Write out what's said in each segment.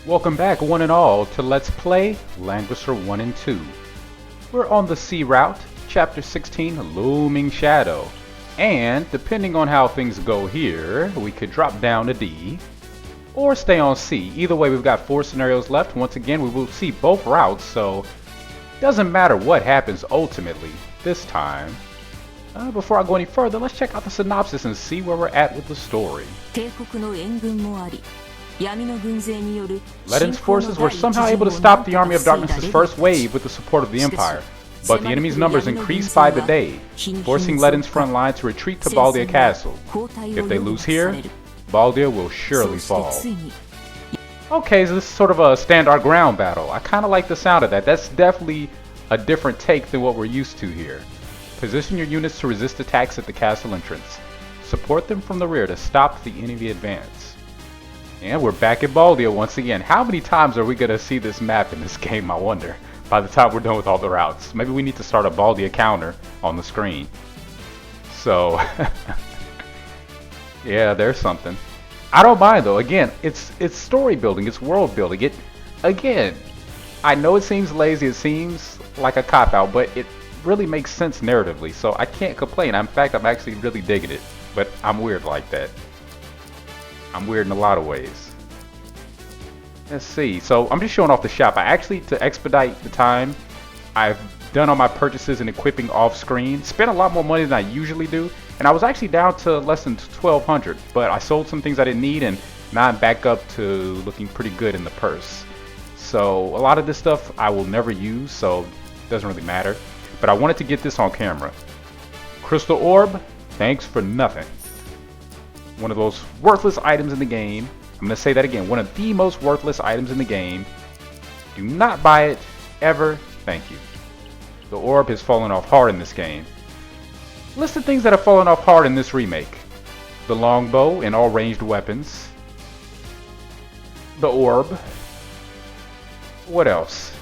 Welcome back one and all to Let's Play Langrisser 1 and 2. We're on the C route, Chapter 16, Looming Shadow. And depending on how things go here, we could drop down to D or stay on C. Either way, we've got 4 scenarios left. Once again, we will see both routes, so doesn't matter what happens ultimately this time. Before I go any further, let's check out the synopsis and see where we're at with the story. Ledin's forces were somehow able to stop the Army of Darkness' first wave with the support of the Empire, but the enemy's numbers increased by the day, forcing Ledin's front line to retreat to Prodakah Castle. If they lose here, Prodakah will surely fall. Okay, so this is sort of a stand our ground battle. I kind of like the sound of that. That's definitely a different take than what we're used to here. Position your units to resist attacks at the castle entrance. Support them from the rear to stop the enemy advance. And we're back at Prodakah once again. How many times are we going to see this map in this game, I wonder, by the time we're done with all the routes? Maybe we need to start a Prodakah counter on the screen. So, yeah, there's something. I don't mind though. Again, it's story building, it's world building. Again, I know it seems lazy, it seems like a cop-out, but it really makes sense narratively, so I can't complain. In fact, I'm actually really digging it, but I'm weird like that. I'm weird in a lot of ways. Let's see. So I'm just showing off the shop. I actually, to expedite the time, I've done all my purchases and equipping off screen. Spent a lot more money than I usually do. And I was actually down to less than 1,200. But I sold some things I didn't need and now I'm back up to looking pretty good in the purse. So a lot of this stuff I will never use, so it doesn't really matter. But I wanted to get this on camera. Crystal Orb, thanks for nothing. One of those worthless items in the game. I'm going to say that again. One of the most worthless items in the game. Do not buy it. Ever. Thank you. The orb has fallen off hard in this game. List of things that have fallen off hard in this remake. The longbow and all ranged weapons. The orb. What else?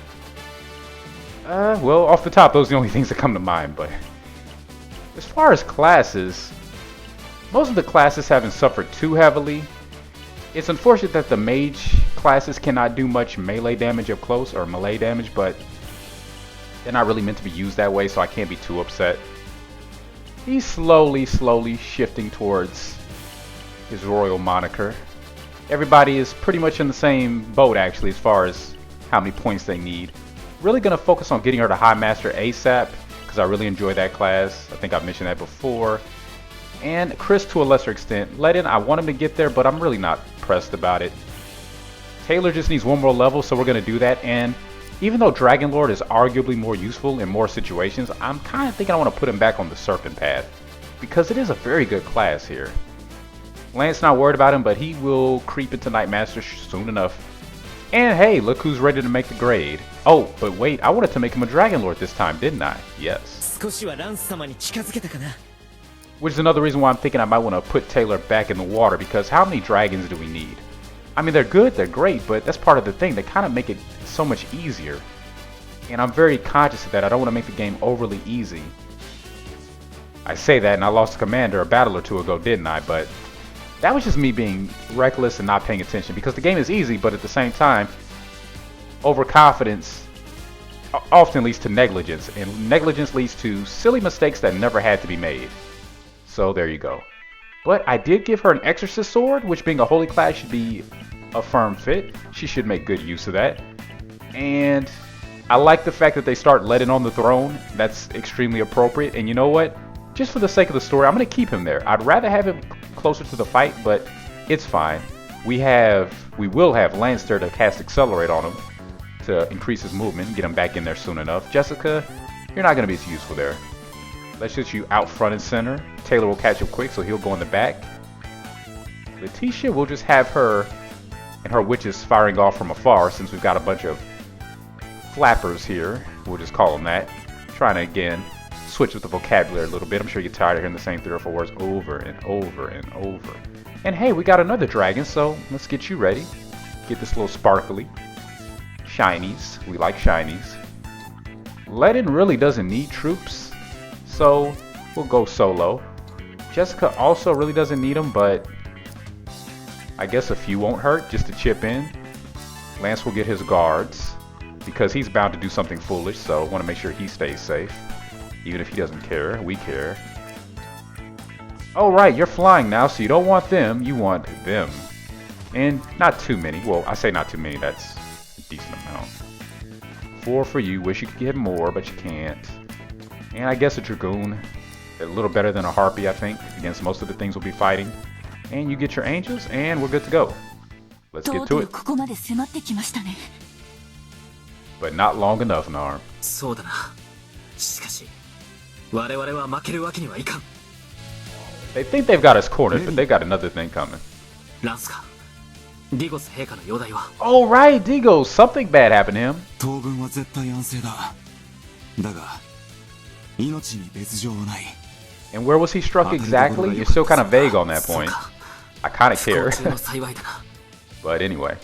Well, off the top, those are the only things that come to mind. But as far as classes, most of the classes haven't suffered too heavily. It's unfortunate that the mage classes cannot do much melee damage up close, or melee damage, but they're not really meant to be used that way, so I can't be too upset. He's slowly shifting towards his royal moniker. Everybody is pretty much in the same boat, actually, as far as how many points they need. Really going to focus on getting her to High Master ASAP, because I really enjoy that class. I think I've mentioned that before. And Chris to a lesser extent. Ledin, I want him to get there, but I'm really not pressed about it. Taylor just needs one more level, so we're going to do that. And even though Dragon Lord is arguably more useful in more situations, I'm kind of thinking I want to put him back on the Serpent path, because it is a very good class here. Lance not worried about him, but he will creep into Night Master soon enough. And hey, look who's ready to make the grade. Oh, but wait, I wanted to make him a Dragon Lord this time, didn't I? Yes. Which is another reason why I'm thinking I might want to put Taylor back in the water, because how many dragons do we need? I mean, they're good, they're great, but that's part of the thing. They kind of make it so much easier. And I'm very conscious of that. I don't want to make the game overly easy. I say that and I lost a commander a battle or two ago, didn't I? But that was just me being reckless and not paying attention, because the game is easy, but at the same time, overconfidence often leads to negligence, and negligence leads to silly mistakes that never had to be made. So there you go. But I did give her an Exorcist sword, which being a holy class should be a firm fit. She should make good use of that. And I like the fact that they start Ledin on the throne. That's extremely appropriate. And you know what? Just for the sake of the story, I'm going to keep him there. I'd rather have him closer to the fight, but it's fine. We will have Lance there to cast Accelerate on him to increase his movement and get him back in there soon enough. Jessica, you're not going to be as useful there. Let's just you out front and center. Taylor will catch up quick, so he'll go in the back. Letitia, we'll just have her and her witches firing off from afar, since we've got a bunch of flappers here. We'll just call them that. Trying to, again, switch with the vocabulary a little bit. I'm sure you're tired of hearing the same 3 or 4 words over and over and over. And hey, we got another dragon, so let's get you ready. Get this little sparkly. Shinies. We like shinies. Ledin really doesn't need troops, so we'll go solo. Jessica also really doesn't need them, but I guess a few won't hurt just to chip in. Lance will get his guards because he's bound to do something foolish, so I want to make sure he stays safe. Even if he doesn't care, we care. Oh right, you're flying now, so you don't want them, you want them. And not too many. Well, I say not too many, that's a decent amount. 4 for you, wish you could get more, but you can't. And I guess a Dragoon, a little better than a Harpy, I think, against most of the things we'll be fighting. And you get your Angels, and we're good to go. Let's get to it. But not long enough, Narm. They think they've got us cornered, but they got another thing coming. Oh right, Digos, something bad happened to him. And where was he struck exactly? You're still kind of vague on that point. I kind of care. But anyway.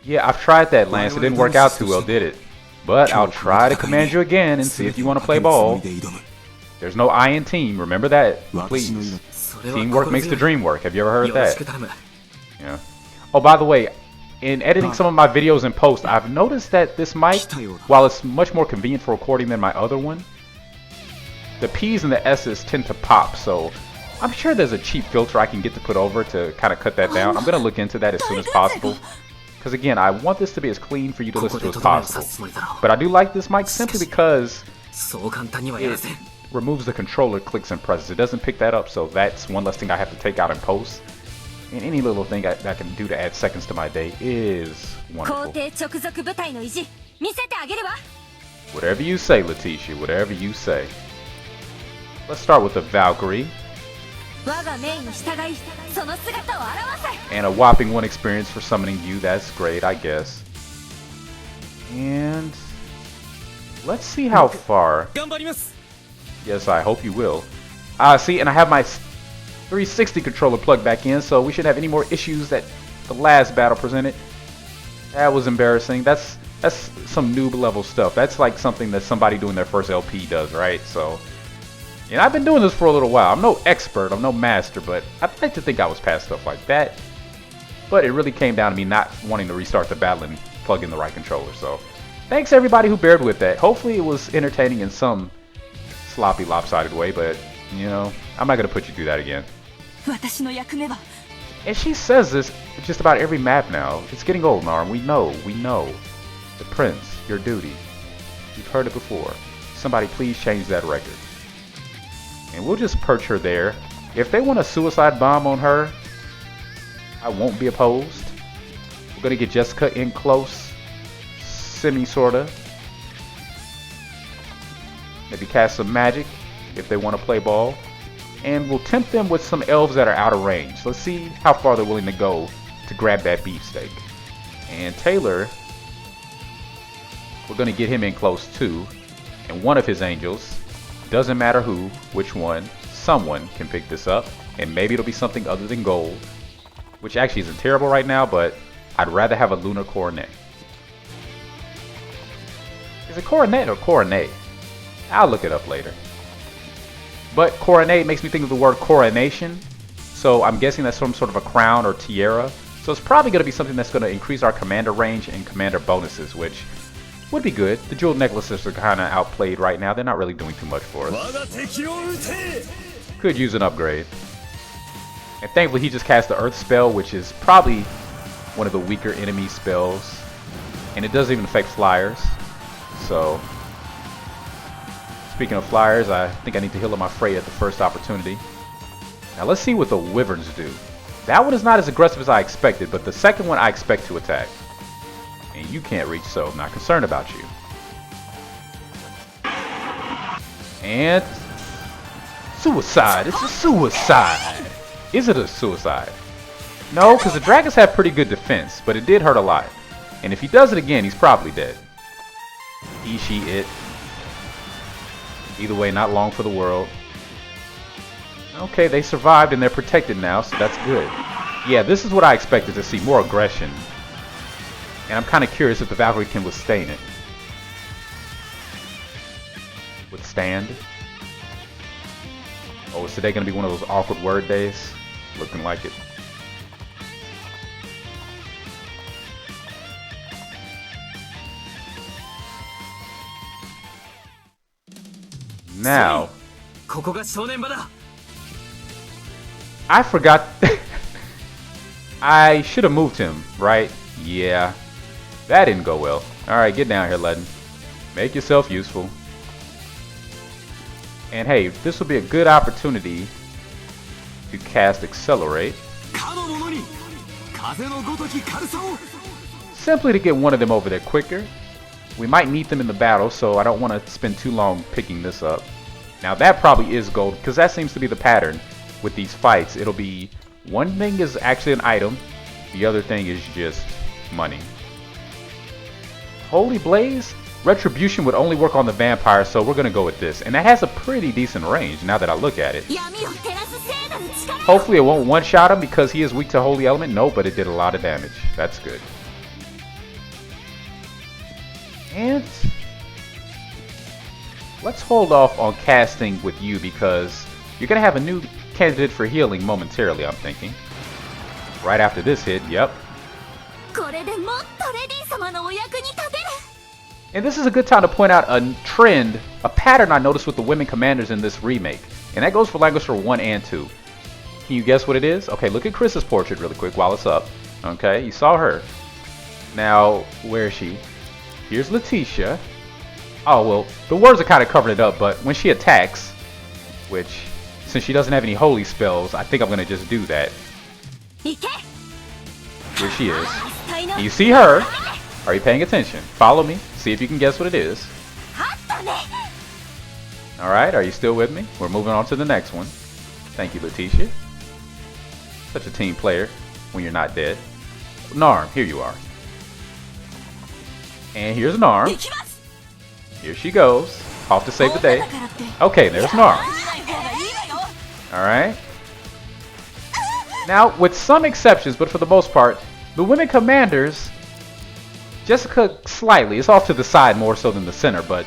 Yeah, I've tried that, Lance. It didn't work out too well, did it? But I'll try to command you again and see if you want to play ball. There's no I in team, remember that? Please. Teamwork makes the dream work. Have you ever heard that? Yeah. Oh, by the way, in editing some of my videos in post, I've noticed that this mic, while it's much more convenient for recording than my other one, the P's and the S's tend to pop, so I'm sure there's a cheap filter I can get to put over to kind of cut that down. I'm going to look into that as soon as possible. Because again, I want this to be as clean for you to listen to as possible. But I do like this mic simply because it removes the controller clicks and presses. It doesn't pick that up, so that's one less thing I have to take out in post. And any little thing I can do to add seconds to my day is wonderful. Whatever you say, Letitia, whatever you say. Let's start with the Valkyrie. And a whopping 1 experience for summoning you. That's great, I guess. And let's see how far. Yes, I hope you will. See, and I have my 360 controller plugged back in, so we shouldn't have any more issues that the last battle presented. That was embarrassing. That's some noob level stuff. That's like something that somebody doing their first LP does, right? So, and I've been doing this for a little while. I'm no expert, I'm no master, but I'd like to think I was past stuff like that. But it really came down to me not wanting to restart the battle and plug in the right controller. So, thanks everybody who bared with that. Hopefully it was entertaining in some sloppy, lopsided way, but, you know, I'm not going to put you through that again. And she says this just about every map now. It's getting old, Narm. We know. The Prince, your duty. You've heard it before. Somebody please change that record. And we'll just perch her there. If they want a suicide bomb on her, I won't be opposed. We're gonna get Jessica in close, sorta. Maybe cast some magic if they want to play ball. And we'll tempt them with some elves that are out of range. Let's see how far they're willing to go to grab that beefsteak. And Taylor, we're gonna get him in close too. And one of his angels, doesn't matter who, which one, someone can pick this up. And maybe it'll be something other than gold. Which actually isn't terrible right now, but I'd rather have a lunar coronet. Is it coronet or coronet? I'll look it up later. But coronet makes me think of the word coronation. So I'm guessing that's some sort of a crown or tiara. So it's probably going to be something that's going to increase our commander range and commander bonuses, which would be good. The jeweled necklaces are kind of outplayed right now. They're not really doing too much for us. Could use an upgrade. And thankfully he just cast the earth spell, which is probably one of the weaker enemy spells. And it doesn't even affect flyers. So, speaking of flyers, I think I need to heal up my Frey at the first opportunity. Now let's see what the Wyverns do. That one is not as aggressive as I expected, but the second one I expect to attack. And you can't reach, so I'm not concerned about you. And suicide. It's a suicide. Is it a suicide? No, because the dragons have pretty good defense, but it did hurt a lot. And if he does it again, he's probably dead. He, she, it. Either way, not long for the world. Okay, they survived and they're protected now, so that's good. Yeah, this is what I expected to see, more aggression. And I'm kind of curious if the Valkyrie can withstand it. Withstand? Oh, is today going to be one of those awkward word days? Looking like it. Now, I forgot. I should have moved him, right? Yeah, that didn't go well. Alright, get down here, Ludden. Make yourself useful. And hey, this will be a good opportunity to cast Accelerate. Simply to get one of them over there quicker. We might need them in the battle, so I don't want to spend too long picking this up. Now that probably is gold, because that seems to be the pattern with these fights. It'll be one thing is actually an item, the other thing is just money. Holy Blaze? Retribution would only work on the vampire, so we're going to go with this. And that has a pretty decent range now that I look at it. Hopefully it won't one-shot him because he is weak to Holy Element. No, but it did a lot of damage. That's good. And let's hold off on casting with you because you're going to have a new candidate for healing momentarily, I'm thinking. Right after this hit, yep. And this is a good time to point out a trend, a pattern I noticed with the women commanders in this remake. And that goes for Langrisser 1 and 2. Can you guess what it is? Okay, look at Chris's portrait really quick while it's up. Okay, you saw her. Now, where is she? Here's Letitia. Oh, well, the words are kind of covering it up, but when she attacks, which, since she doesn't have any holy spells, I think I'm going to just do that. Here she is. You see her. Are you paying attention? Follow me. See if you can guess what it is. Alright, are you still with me? We're moving on to the next one. Thank you, Letitia. Such a team player when you're not dead. Narm, here you are. And here's Narm. Here she goes. Off to save the day. Okay, there's Narm. Alright. Now, with some exceptions, but for the most part, the women commanders, Jessica slightly, it's off to the side more so than the center, but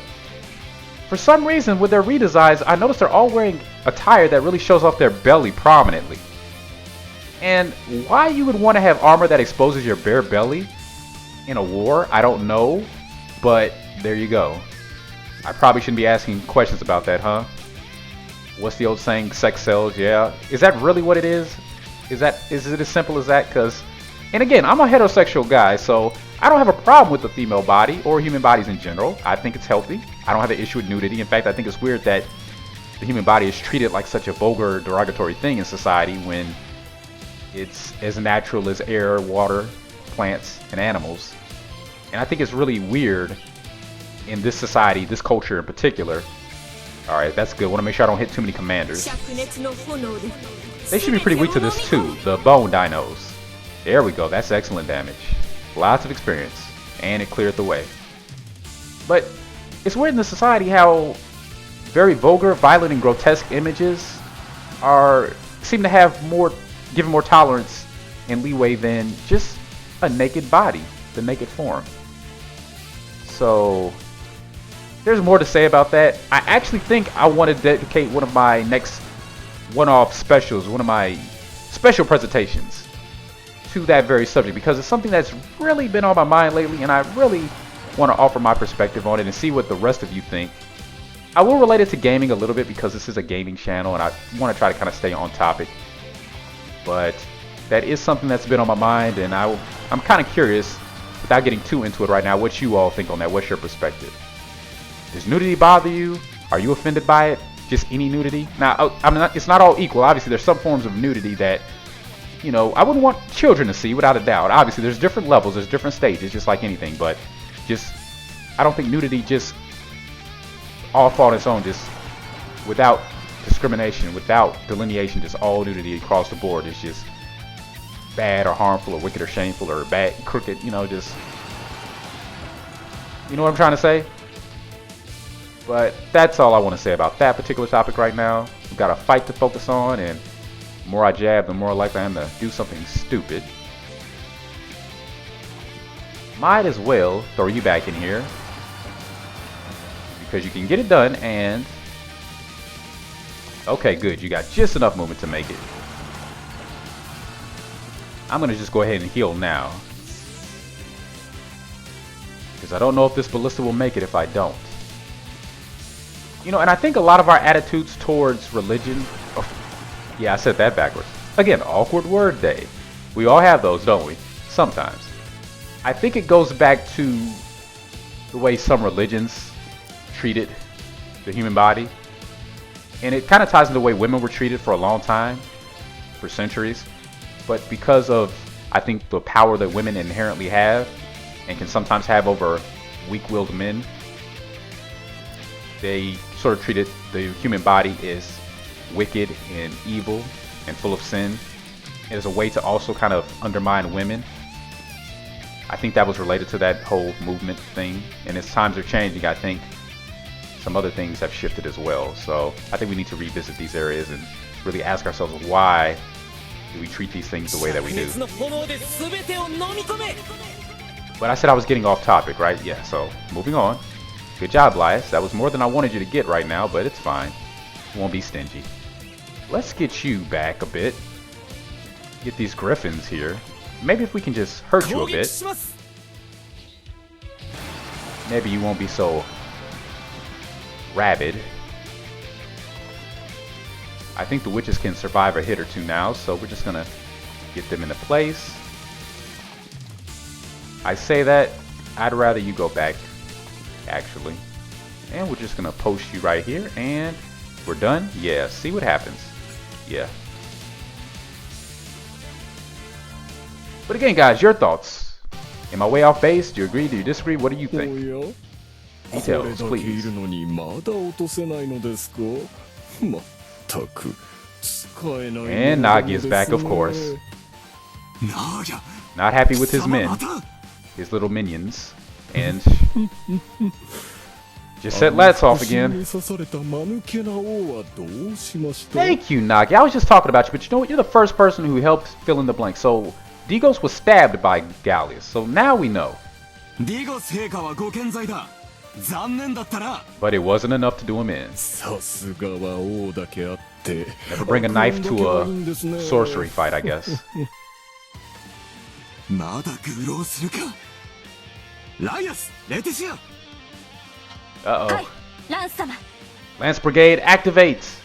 for some reason with their redesigns, I noticed they're all wearing attire that really shows off their belly prominently. And why you would want to have armor that exposes your bare belly in a war, I don't know, but there you go. I probably shouldn't be asking questions about that, huh? What's the old saying, sex sells? Yeah. Is that really what it is? Is it as simple as that? Because, and again, I'm a heterosexual guy, so I don't have a problem with the female body or human bodies in general. I think it's healthy. I don't have an issue with nudity. In fact, I think it's weird that the human body is treated like such a vulgar, derogatory thing in society when it's as natural as air, water, plants, and animals. And I think it's really weird in this society, this culture in particular. Alright, that's good. I want to make sure I don't hit too many commanders. They should be pretty weak to this too, the bone dinos. There we go, that's excellent damage. Lots of experience, and it cleared the way. But it's weird in this society how very vulgar, violent, and grotesque images seem to have given more tolerance and leeway than just a naked body, the naked form. So there's more to say about that. I actually think I want to dedicate one of my next one-off specials, one of my special presentations to that very subject because it's something that's really been on my mind lately and I really want to offer my perspective on it and see what the rest of you think. I will relate it to gaming a little bit because this is a gaming channel and I want to try to kind of stay on topic. But that is something that's been on my mind and I'm kind of curious, without getting too into it right now, what you all think on that. What's your perspective? Does nudity bother you? Are you offended by it? Just any nudity? Now, it's not all equal. Obviously, there's some forms of nudity that, you know, I wouldn't want children to see without a doubt. Obviously, there's different levels, there's different stages, just like anything. But I don't think nudity just off on its own, just without discrimination, without delineation, just all nudity across the board is just bad or harmful or wicked or shameful or bad, crooked, you know, just, you know what I'm trying to say? But that's all I want to say about that particular topic right now. We've got a fight to focus on, and the more I jab, the more likely I am to do something stupid. Might as well throw you back in here, because you can get it done, and okay, good, you got just enough movement to make it. I'm gonna just go ahead and heal now, because I don't know if this ballista will make it if I don't. You know, and I think a lot of our attitudes towards religion... Oh, yeah, I said that backwards. Again, awkward word day. We all have those, don't we? Sometimes. I think it goes back to the way some religions treated the human body. And it kind of ties into the way women were treated for a long time, for centuries. But because of, I think, the power that women inherently have, and can sometimes have over weak-willed men, they sort of treated the human body as wicked and evil and full of sin, as a way to also kind of undermine women. I think that was related to that whole movement thing. And as times are changing, I think some other things have shifted as well. So I think we need to revisit these areas and really ask ourselves, why do we treat these things the way that we do? But I said I was getting off topic, right? Yeah, so moving on. Good job, Lias. That was more than I wanted you to get right now, but it's fine. Won't be stingy. Let's get you back a bit. Get these griffins here. Maybe if we can just hurt you a bit, maybe you won't be so rabid. I think the witches can survive a hit or two now, so we're just gonna get them into place. I say that, I'd rather you go back, actually. And we're just gonna post you right here, and we're done. Yeah, see what happens. Yeah. But again, guys, your thoughts. Am I way off base? Do you agree? Do you disagree? What do you think? Details, please. And Nagi is back, of course. Not happy with his men. His little minions. And just set Lats off again. Thank you, Nagi. I was just talking about you, but you know what? You're the first person who helped fill in the blank. So, Digos was stabbed by Gallius. So now we know. But it wasn't enough to do him in. Never bring a knife to a sorcery fight, I guess. Uh-oh. Lance Brigade activates.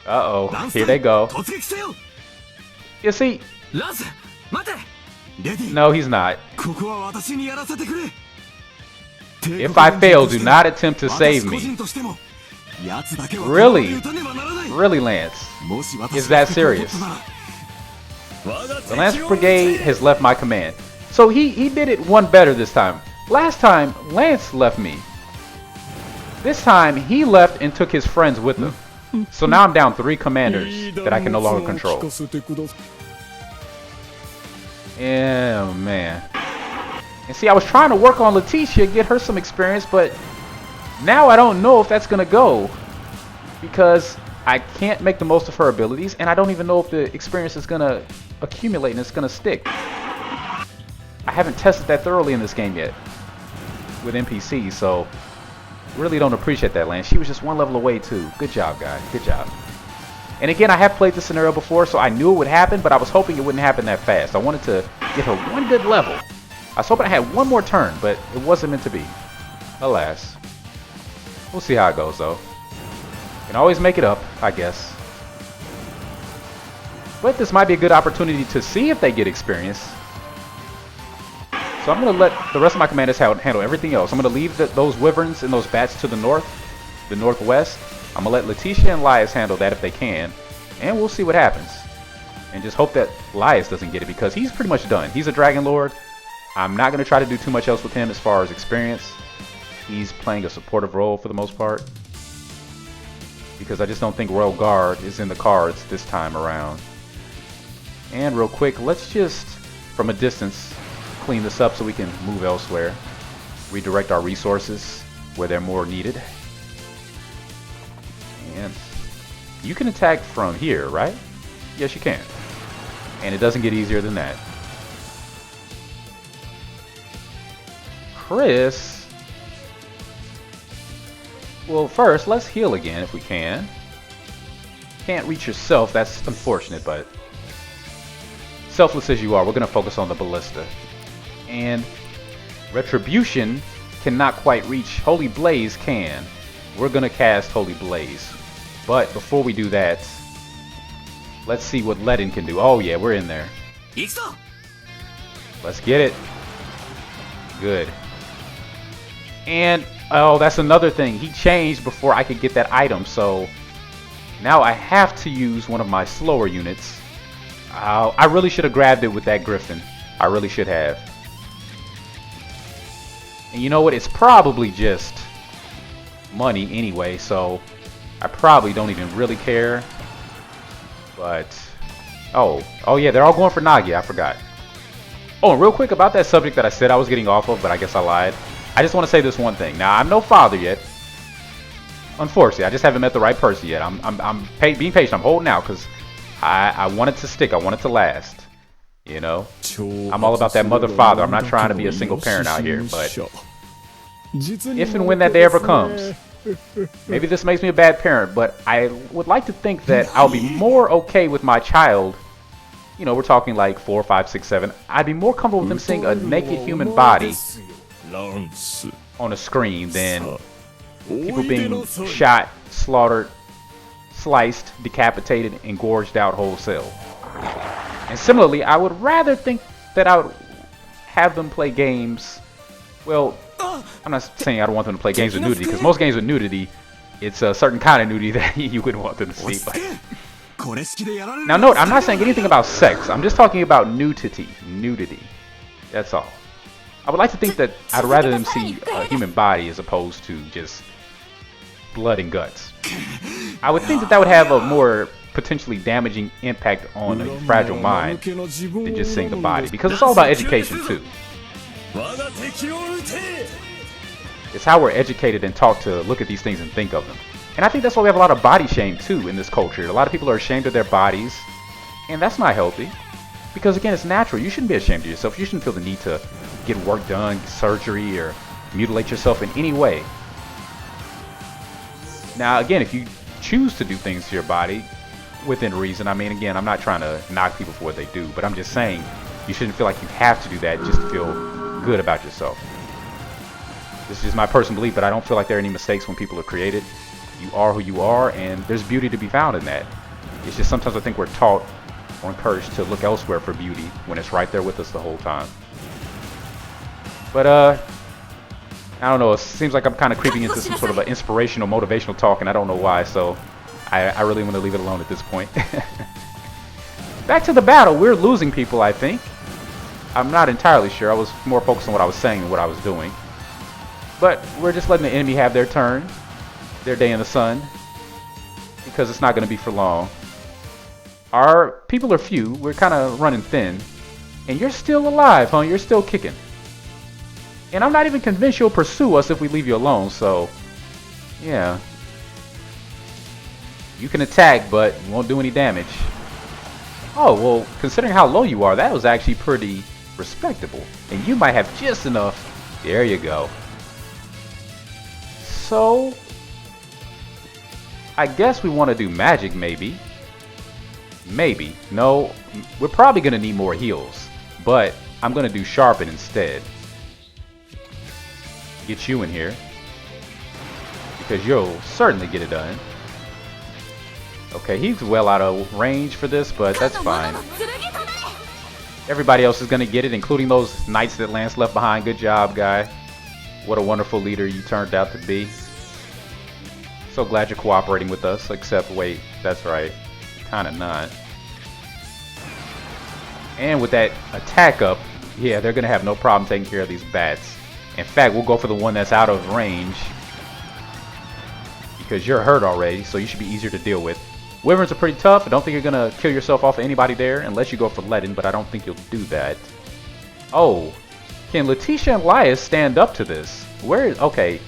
Uh-oh. Here they go. You see... No, he's not. If I fail, do not attempt to save me. Really? Really, Lance? Is that serious? The Lance Brigade has left my command. So he did it one better this time. Last time, Lance left me. This time, he left and took his friends with him. So now I'm down 3 commanders that I can no longer control. Yeah, man. And see, I was trying to work on Letitia, get her some experience, but now I don't know if that's going to go. Because I can't make the most of her abilities, and I don't even know if the experience is going to accumulate and it's going to stick. I haven't tested that thoroughly in this game yet with NPCs, so really don't appreciate that, Lance. She was just one level away, too. Good job, guys. Good job. And again, I have played this scenario before, so I knew it would happen, but I was hoping it wouldn't happen that fast. I wanted to get her one good level. I was hoping I had one more turn, but it wasn't meant to be. Alas. We'll see how it goes, though. Can always make it up, I guess. But this might be a good opportunity to see if they get experience. So I'm going to let the rest of my commanders handle everything else. I'm going to leave those wyverns and those bats to the north, the northwest. I'm going to let Letitia and Lias handle that if they can. And we'll see what happens. And just hope that Lias doesn't get it, because he's pretty much done. He's a Dragon Lord. I'm not going to try to do too much else with him as far as experience. He's playing a supportive role for the most part, because I just don't think Royal Guard is in the cards this time around. And real quick, let's just, from a distance, clean this up so we can move elsewhere. Redirect our resources where they're more needed. And you can attack from here, right? Yes, you can. And it doesn't get easier than that. Chris... Well, first, let's heal again if we can. can't reach yourself. That's unfortunate, but selfless as you are, we're going to focus on the ballista. And Retribution cannot quite reach. Holy Blaze can. We're going to cast Holy Blaze. But before we do that, let's see what Ledin can do. Oh yeah, we're in there. Let's get it. Good. And, oh, that's another thing. He changed before I could get that item, so now I have to use one of my slower units. I really should have grabbed it with that Griffin. I really should have. And you know what? It's probably just money anyway, so I probably don't even really care. But, oh yeah, they're all going for Nagi. I forgot. Oh, and real quick about that subject that I said I was getting off of, but I guess I lied. I just want to say this one thing. Now, I'm no father yet. Unfortunately, I just haven't met the right person yet. I'm being patient. I'm holding out because I want it to stick. I want it to last. You know? I'm all about that mother-father. I'm not trying to be a single parent out here, but if and when that day ever comes, maybe this makes me a bad parent, but I would like to think that I'll be more okay with my child. You know, we're talking like 4, 5, 6, 7. I'd be more comfortable with them seeing a naked human body on a screen than people being shot, slaughtered, sliced, decapitated, and gorged out wholesale. And similarly, I would rather think that I would have them play games. Well, I'm not saying I don't want them to play games with nudity, because most games with nudity, it's a certain kind of nudity that you wouldn't want them to see. But now note, I'm not saying anything about sex. I'm just talking about nudity. Nudity. That's all. I would like to think that I'd rather them see a human body as opposed to just blood and guts. I would think that that would have a more potentially damaging impact on a fragile mind than just seeing the body, because it's all about education too. It's how we're educated and taught to look at these things and think of them. And I think that's why we have a lot of body shame too in this culture. A lot of people are ashamed of their bodies, and that's not healthy. Because again, it's natural. You shouldn't be ashamed of yourself. You shouldn't feel the need to get work done, surgery, or mutilate yourself in any way. Now again, if you choose to do things to your body within reason, I mean, again, I'm not trying to knock people for what they do, but I'm just saying you shouldn't feel like you have to do that just to feel good about yourself. This is just my personal belief, but I don't feel like there are any mistakes when people are created. You are who you are, and there's beauty to be found in that. It's just sometimes I think we're taught or encouraged to look elsewhere for beauty when it's right there with us the whole time. But I don't know, it seems like I'm kind of creeping into some sort of an inspirational, motivational talk, and I don't know why, so I really want to leave it alone at this point. Back to the battle. We're losing people, I think. I'm not entirely sure. I was more focused on what I was saying than what I was doing. But we're just letting the enemy have their turn, their day in the sun, because it's not going to be for long. Our people are few. We're kind of running thin. And you're still alive, huh? You're still kicking. And I'm not even convinced you'll pursue us if we leave you alone, so yeah. You can attack, but you won't do any damage. Oh, well, considering how low you are, that was actually pretty respectable. And you might have just enough. There you go. So, I guess we want to do magic, maybe. Maybe. No, we're probably going to need more heals. But I'm going to do sharpen instead. Get you in here. Because you'll certainly get it done. Okay, he's well out of range for this, but that's fine. Everybody else is going to get it, including those knights that Lance left behind. Good job, guy. What a wonderful leader you turned out to be. So glad you're cooperating with us, except, wait, that's right. Kind of not. And with that attack up, yeah, they're going to have no problem taking care of these bats. In fact, we'll go for the one that's out of range. Because you're hurt already, so you should be easier to deal with. Wyverns are pretty tough. I don't think you're going to kill yourself off of anybody there, unless you go for Ledin, but I don't think you'll do that. Oh, can Letitia and Elias stand up to this? Where is... Okay.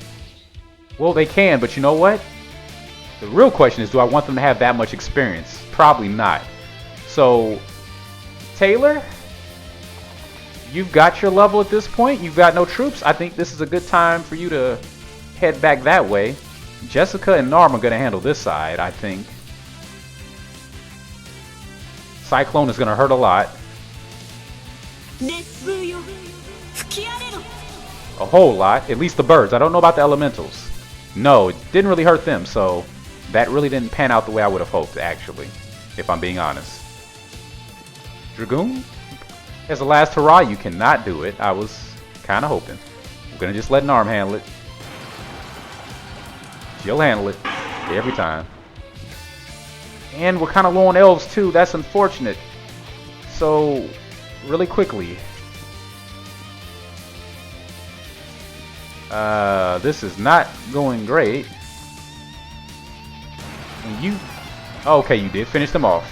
Well, they can, but you know what? The real question is, do I want them to have that much experience? Probably not. So, Taylor, you've got your level at this point. You've got no troops. I think this is a good time for you to head back that way. Jessica and Norm are going to handle this side, I think. Cyclone is gonna hurt a lot. A whole lot. At least the birds. I don't know about the elementals. No, it didn't really hurt them, so that really didn't pan out the way I would have hoped, actually, if I'm being honest. Dragoon? As a last hurrah, you cannot do it. I was kind of hoping. I'm gonna just let Narm handle it. She'll handle it every time. And we're kind of low on elves too. That's unfortunate. So, really quickly. This is not going great. And you... Okay, you did finish them off.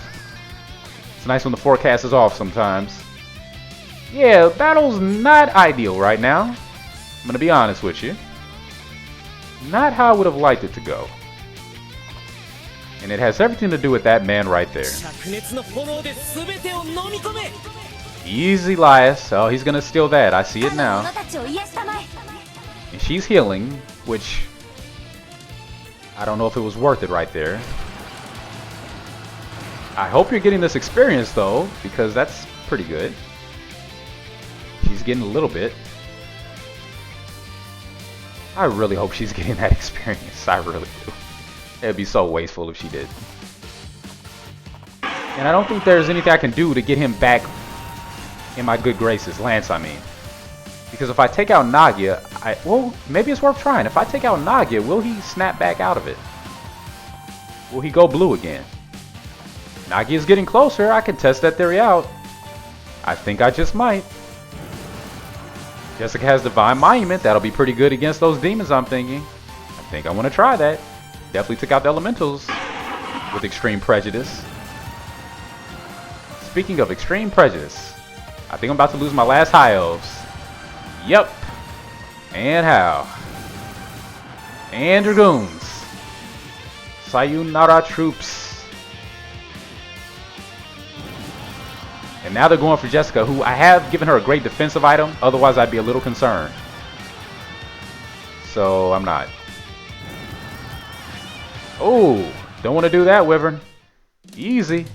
It's nice when the forecast is off sometimes. Yeah, battle's not ideal right now. I'm gonna be honest with you. Not how I would have liked it to go. And it has everything to do with that man right there. Easy, Elias. Oh, he's gonna steal that. I see it now. And she's healing, which... I don't know if it was worth it right there. I hope you're getting this experience, though, because that's pretty good. She's getting a little bit. I really hope she's getting that experience. I really do. It'd be so wasteful if she did. And I don't think there's anything I can do to get him back in my good graces. Lance, I mean. Because if I take out Nagia, well, maybe it's worth trying. If I take out Nagia, will he snap back out of it? Will he go blue again? Nagia's getting closer. I can test that theory out. I think I just might. Jessica has Divine Monument. That'll be pretty good against those demons, I'm thinking. I think I want to try that. Definitely took out the elementals with Extreme Prejudice. Speaking of Extreme Prejudice, I think I'm about to lose my last High Elves. Yep. And how? And Dragoons. Sayonara troops. And now they're going for Jessica, who I have given her a great defensive item. Otherwise, I'd be a little concerned. So, I'm not. Oh, don't want to do that, Wyvern. Easy.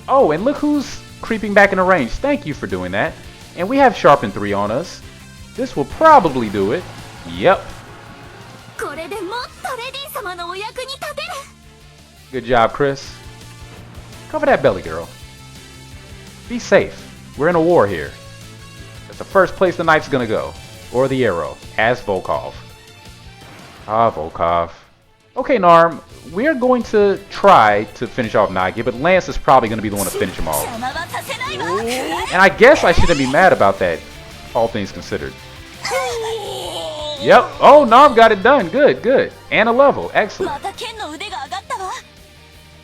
Oh, and look who's creeping back in the range. Thank you for doing that. And we have Sharpen 3 on us. This will probably do it. Yep. Good job, Chris. Cover that belly, girl. Be safe. We're in a war here. That's the first place the knife's gonna go. Or the arrow. As Volkov. Ah, Volkov. Okay, Narm. We're going to try to finish off Nagia, but Lance is probably going to be the one to finish him off. And I guess I shouldn't be mad about that, all things considered. Yep. Oh, Narm got it done. Good, good. And a level. Excellent.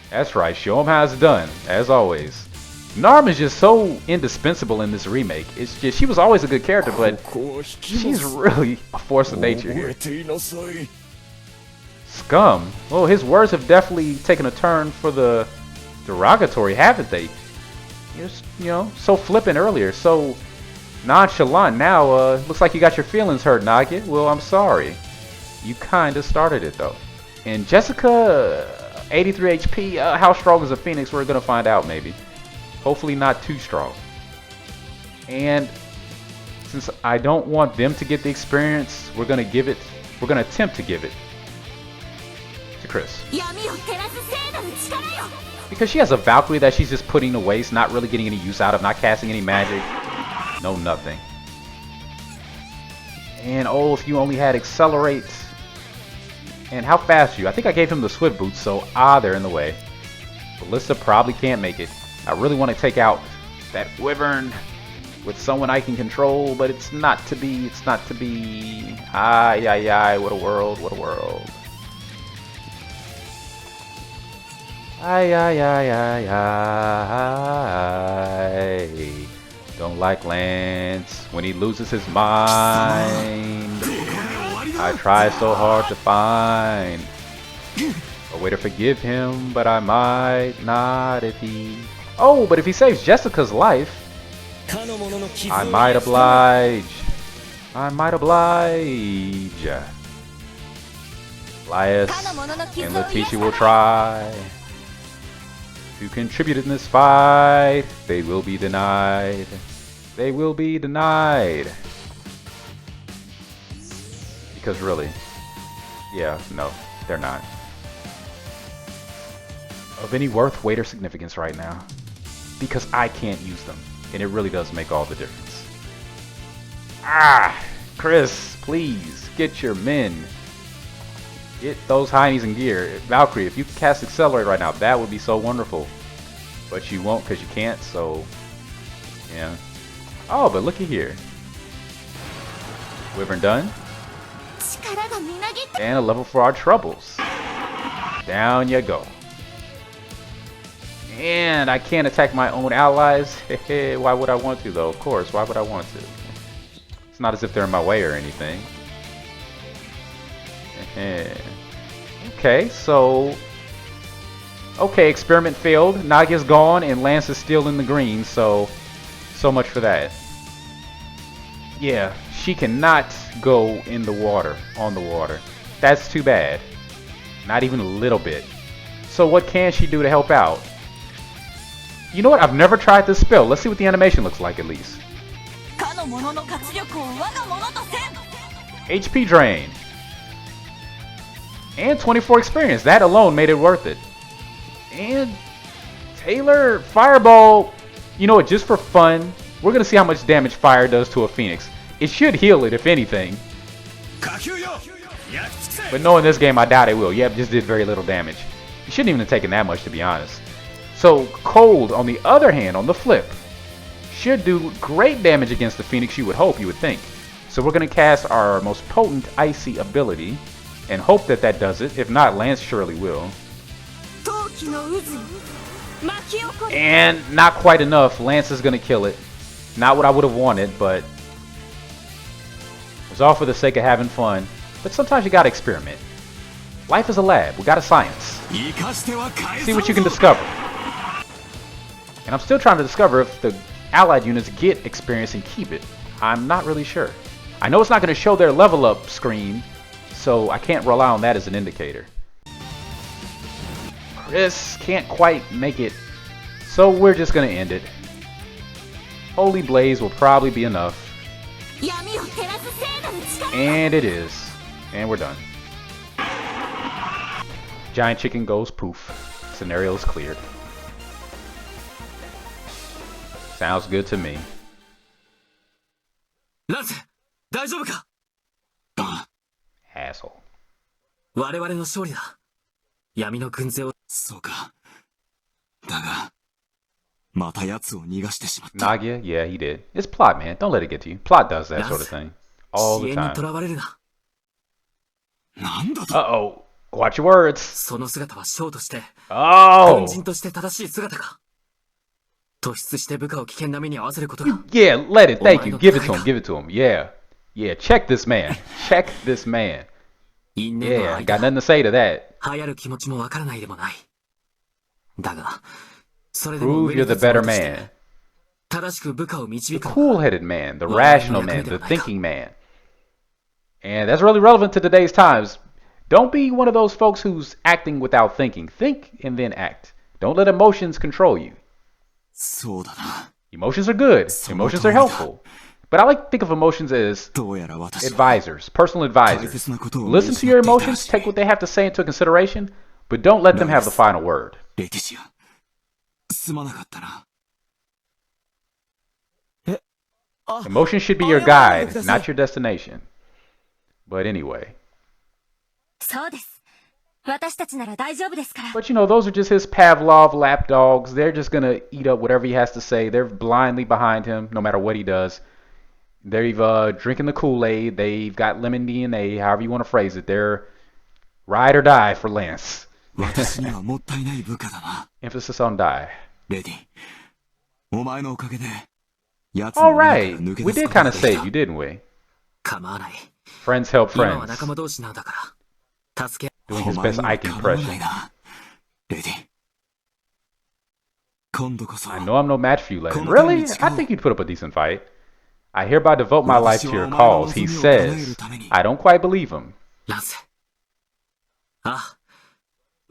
That's right. Show him how it's done, as always. Narm is just so indispensable in this remake. It's just, she was always a good character, but she's really a force of nature here. Scum. Well, his words have definitely taken a turn for the derogatory, haven't they? Just, you know, so flippant earlier, so nonchalant now. Looks like you got your feelings hurt, Nagia. Well, I'm sorry. You kind of started it, though. And Jessica, 83 HP. How strong is a Phoenix? We're going to find out, maybe. Hopefully not too strong. And since I don't want them to get the experience, we're going to give it, we're going to attempt to give it to Chris. Because she has a Valkyrie that she's just putting to waste, not really getting any use out of, not casting any magic. No, nothing. And oh, if you only had Accelerate. And how fast are you? I think I gave him the Swift Boots, so they're in the way. Ballista probably can't make it. I really want to take out that Wyvern with someone I can control, but it's not to be. It's not to be. Ay, what a world, what a world. I don't like Lance when he loses his mind. I try so hard to find a way to forgive him, but I might not if he... Oh, but if he saves Jessica's life, I might oblige. I might oblige. Elias and Letitia will try. who contributed in this fight, they will be denied. They will be denied. Because really, yeah, no, they're not. Of any worth, weight, or significance right now. Because I can't use them. And it really does make all the difference. Ah! Chris, please, get your men. Get those heinies in gear. Valkyrie, if you could cast Accelerate right now, that would be so wonderful. But you won't because you can't, so... yeah. Oh, but looky here. Wyvern done. And a level for our troubles. Down you go. And I can't attack my own allies. Why would I want to, though? Of course, why would I want to? It's not as if they're in my way or anything. Okay, so... okay, experiment failed. Nagia's gone, and Lance is still in the green, so much for that. Yeah, she cannot go in the water, on the water. That's too bad. Not even a little bit. So what can she do to help out? You know what? I've never tried this spell. Let's see what the animation looks like at least. HP drain. And 24 experience. That alone made it worth it. And Taylor, Fireball. You know what? Just for fun, we're going to see how much damage fire does to a Phoenix. It should heal it, if anything. But knowing this game, I doubt it will. Yep, just did very little damage. It shouldn't even have taken that much, to be honest. So, Cold, on the other hand, on the flip, should do great damage against the Phoenix, you would hope, you would think. So we're going to cast our most potent Icy ability, and hope that that does it. If not, Lance surely will. And not quite enough. Lance is going to kill it. Not what I would have wanted, but it was all for the sake of having fun. But sometimes you got to experiment. Life is a lab. We got a science. See what you can discover. And I'm still trying to discover if the allied units get experience and keep it. I'm not really sure. I know it's not going to show their level up screen, so I can't rely on that as an indicator. Chris can't quite make it, so we're just going to end it. Holy Blaze will probably be enough. And it is. And we're done. Giant chicken goes poof. Scenario's cleared. Sounds good to me. Asshole. Nagia? Yeah, he did. It's plot, man. Don't let it get to you. Plot does that sort of thing. All the time. Uh-oh. Watch your words. Oh! Yeah, let it. Thank you. Give it to him. Give it to him. Yeah. Yeah, check this man. Check this man. Yeah, got nothing to say to that. Prove you're the better man. The cool-headed man. The rational man. The thinking man. And that's really relevant to today's times. Don't be one of those folks who's acting without thinking. Think and then act. Don't let emotions control you. Emotions are good. Emotions are helpful. But I like to think of emotions as advisors, personal advisors. Listen to your emotions, take what they have to say into consideration, but don't let them have the final word. Emotions should be your guide, not your destination. But anyway. But you know, those are just his Pavlov lapdogs. They're just going to eat up whatever he has to say. They're blindly behind him, no matter what he does. They're drinking the Kool-Aid. They've got lemon DNA, however you want to phrase it. They're ride or die for Lance. Emphasis on die. Alright, we did kind of save you, didn't we? Friends help friends. Doing his best Ike impression. I know I'm no match for you, Legend. Really? I think you'd put up a decent fight. I hereby devote my life to your cause, he says. I don't quite believe him.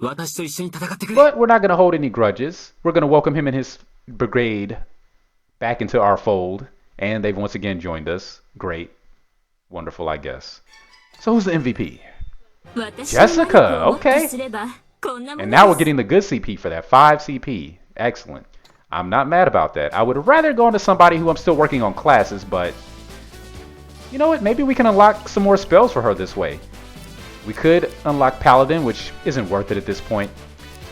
But we're not going to hold any grudges. We're going to welcome him and his brigade back into our fold. And they've once again joined us. Great. Wonderful, I guess. So who's the MVP? Jessica, okay. And now we're getting the good CP for that. 5 CP. Excellent. I'm not mad about that. I would rather go into somebody who I'm still working on classes, but you know what? Maybe we can unlock some more spells for her this way. We could unlock Paladin, which isn't worth it at this point.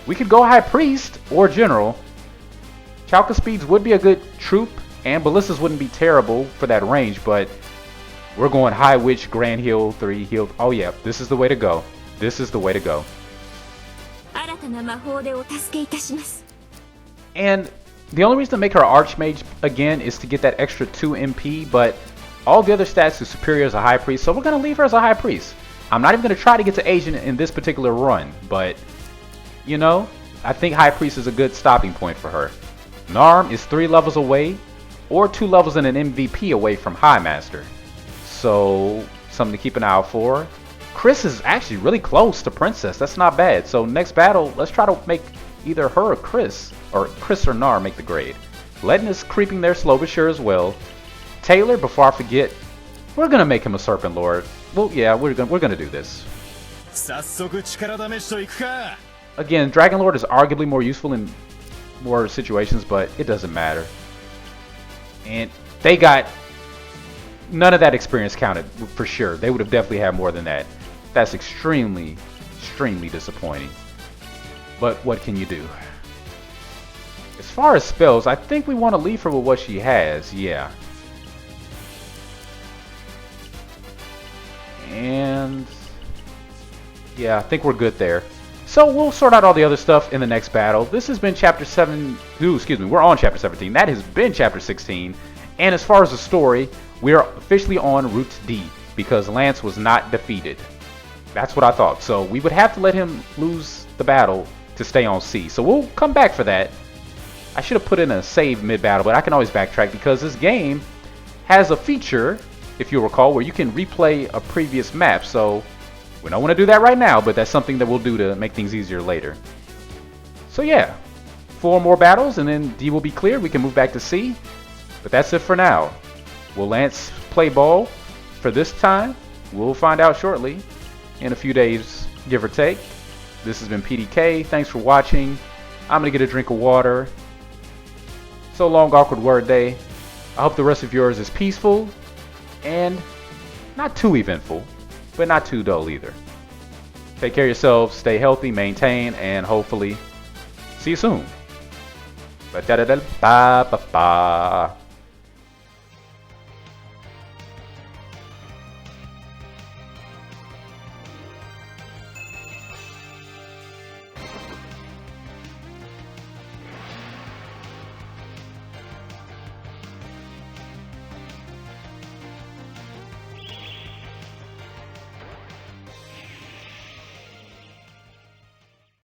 We could go High Priest or General. Chalka Speeds would be a good troop, and Ballistas wouldn't be terrible for that range, but we're going High Witch, Grand Heal, 3 Heal. Oh yeah, this is the way to go. This is the way to go. And the only reason to make her Archmage again is to get that extra 2 MP, but all the other stats are superior as a High Priest, so we're going to leave her as a High Priest. I'm not even going to try to get to Agent in this particular run, but, you know, I think High Priest is a good stopping point for her. Narm is 3 levels away, or 2 levels and an MVP away from High Master. So, something to keep an eye out for. Chris is actually really close to Princess. That's not bad. So, next battle, let's try to make either her or Chris or Narm make the grade. Letton is creeping there slow but sure as well. Taylor, before I forget, we're going to make him a Serpent Lord. Well, yeah, we're gonna do this. Again, Dragon Lord is arguably more useful in more situations, but it doesn't matter. And they got none of that experience counted for sure. They would have definitely had more than that. That's extremely, extremely disappointing. But what can you do? As far as spells, I think we want to leave her with what she has. Yeah. And yeah, I think we're good there. So we'll sort out all the other stuff in the next battle. This has been chapter 7. Ooh, excuse me, we're on chapter 17. That has been chapter 16. And as far as the story, we're officially on Route D because Lance was not defeated. That's what I thought. So we would have to let him lose the battle to stay on C. So we'll come back for that. I should have put in a save mid-battle, but I can always backtrack because this game has a feature, if you recall, where you can replay a previous map. So we don't want to do that right now, but that's something that we'll do to make things easier later. So yeah, 4 more battles and then D will be cleared. We can move back to C. But that's it for now. Will Lance play ball for this time? We'll find out shortly, in a few days, give or take. This has been PDK. Thanks for watching. I'm going to get a drink of water. So long, awkward word day. I hope the rest of yours is peaceful and not too eventful, but not too dull either. Take care of yourselves, stay healthy, maintain, and hopefully see you soon. Ba-da-da-da-ba-ba-ba.